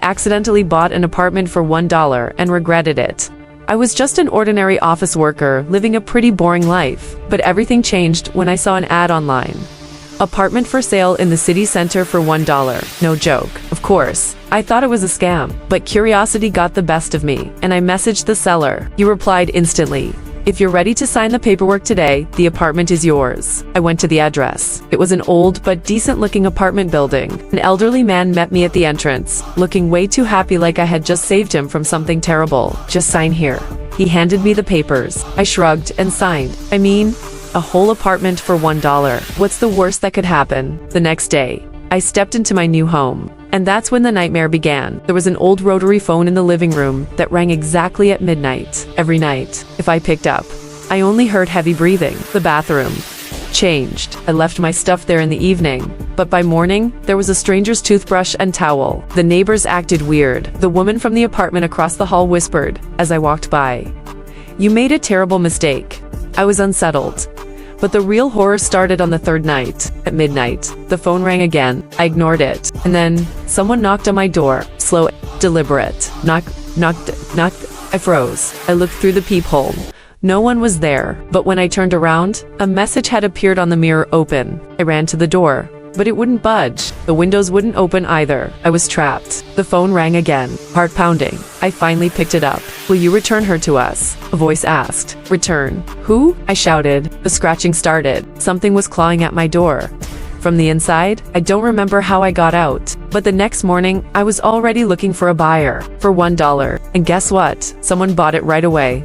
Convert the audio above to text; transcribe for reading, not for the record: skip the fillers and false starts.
accidentally bought an apartment for $1 and regretted it. I was just an ordinary office worker living a pretty boring life, but everything changed when I saw an ad online. Apartment for sale in the city center for $1. No joke, of course. I thought it was a scam, but curiosity got the best of me, and I messaged the seller. He replied instantly, "If you're ready to sign the paperwork today, the apartment is yours." I went to the address. It was an old but decent-looking apartment building. An elderly man met me at the entrance, looking way too happy like I had just saved him from something terrible. "Just sign here." He handed me the papers. I shrugged and signed. I mean, a whole apartment for $1. What's the worst that could happen? The next day, I stepped into my new home. And that's when the nightmare began. There was an old rotary phone in the living room that rang exactly at midnight. Every night, if I picked up, I only heard heavy breathing. The bathroom changed. I left my stuff there in the evening, but by morning, there was a stranger's toothbrush and towel. The neighbors acted weird. The woman from the apartment across the hall whispered as I walked by, "You made a terrible mistake." I was unsettled. But the real horror started on the third night. At midnight, the phone rang again. I ignored it. And then, someone knocked on my door. Slow, deliberate. Knock. I froze. I looked through the peephole. No one was there. But when I turned around, a message had appeared on the mirror: open. I ran to the door, but it wouldn't budge. The windows wouldn't open either. I was trapped. The phone rang again. Heart pounding. I finally picked it up. "Will you return her to us?" a voice asked. "Return? Who?" I shouted. The scratching started. Something was clawing at my door. From the inside, I don't remember how I got out. But the next morning, I was already looking for a buyer for $1. And guess what? Someone bought it right away.